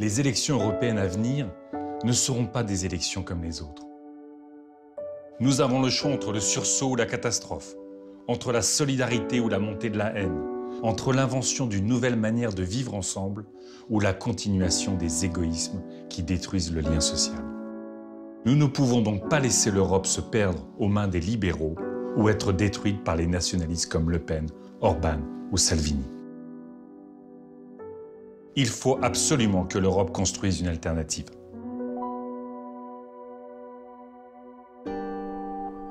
Les élections européennes à venir ne seront pas des élections comme les autres. Nous avons le choix entre le sursaut ou la catastrophe, entre la solidarité ou la montée de la haine, entre l'invention d'une nouvelle manière de vivre ensemble ou la continuation des égoïsmes qui détruisent le lien social. Nous ne pouvons donc pas laisser l'Europe se perdre aux mains des libéraux ou être détruite par les nationalistes comme Le Pen, Orban ou Salvini. Il faut absolument que l'Europe construise une alternative.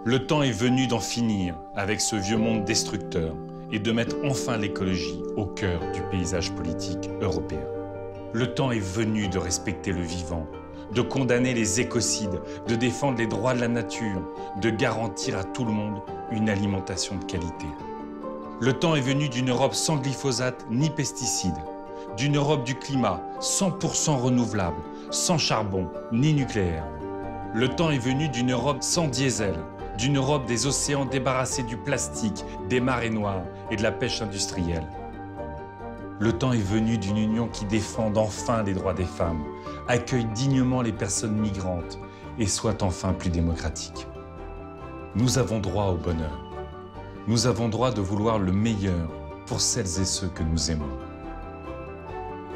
Le temps est venu d'en finir avec ce vieux monde destructeur et de mettre enfin l'écologie au cœur du paysage politique européen. Le temps est venu de respecter le vivant, de condamner les écocides, de défendre les droits de la nature, de garantir à tout le monde une alimentation de qualité. Le temps est venu d'une Europe sans glyphosate ni pesticides, d'une Europe du climat 100% renouvelable, sans charbon ni nucléaire. Le temps est venu d'une Europe sans diesel, d'une Europe des océans débarrassés du plastique, des marées noires et de la pêche industrielle. Le temps est venu d'une union qui défende enfin les droits des femmes, accueille dignement les personnes migrantes et soit enfin plus démocratique. Nous avons droit au bonheur. Nous avons droit de vouloir le meilleur pour celles et ceux que nous aimons.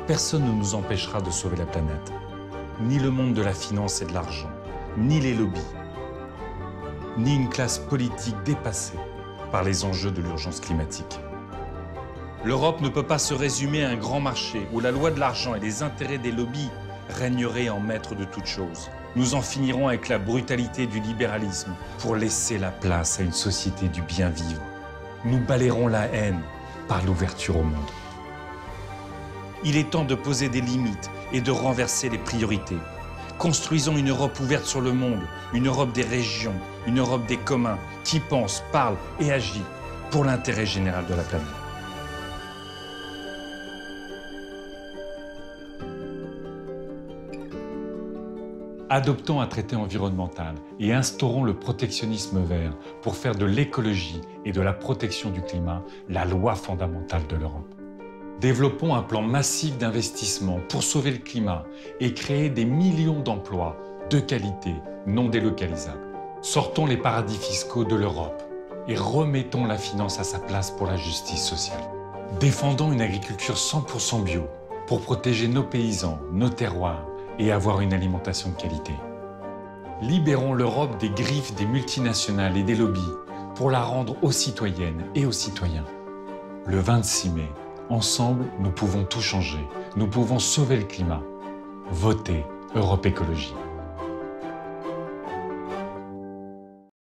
Personne ne nous empêchera de sauver la planète, ni le monde de la finance et de l'argent, ni les lobbies, ni une classe politique dépassée par les enjeux de l'urgence climatique. L'Europe ne peut pas se résumer à un grand marché où la loi de l'argent et les intérêts des lobbies régneraient en maître de toutes choses. Nous en finirons avec la brutalité du libéralisme pour laisser la place à une société du bien vivre. Nous balayerons la haine par l'ouverture au monde. Il est temps de poser des limites et de renverser les priorités. Construisons une Europe ouverte sur le monde, une Europe des régions, une Europe des communs, qui pense, parle et agit pour l'intérêt général de la planète. Adoptons un traité environnemental et instaurons le protectionnisme vert pour faire de l'écologie et de la protection du climat la loi fondamentale de l'Europe. Développons un plan massif d'investissement pour sauver le climat et créer des millions d'emplois de qualité non délocalisables. Sortons les paradis fiscaux de l'Europe et remettons la finance à sa place pour la justice sociale. Défendons une agriculture 100% bio pour protéger nos paysans, nos terroirs et avoir une alimentation de qualité. Libérons l'Europe des griffes des multinationales et des lobbies pour la rendre aux citoyennes et aux citoyens. Le 26 mai, ensemble, nous pouvons tout changer. Nous pouvons sauver le climat. Votez Europe Écologie.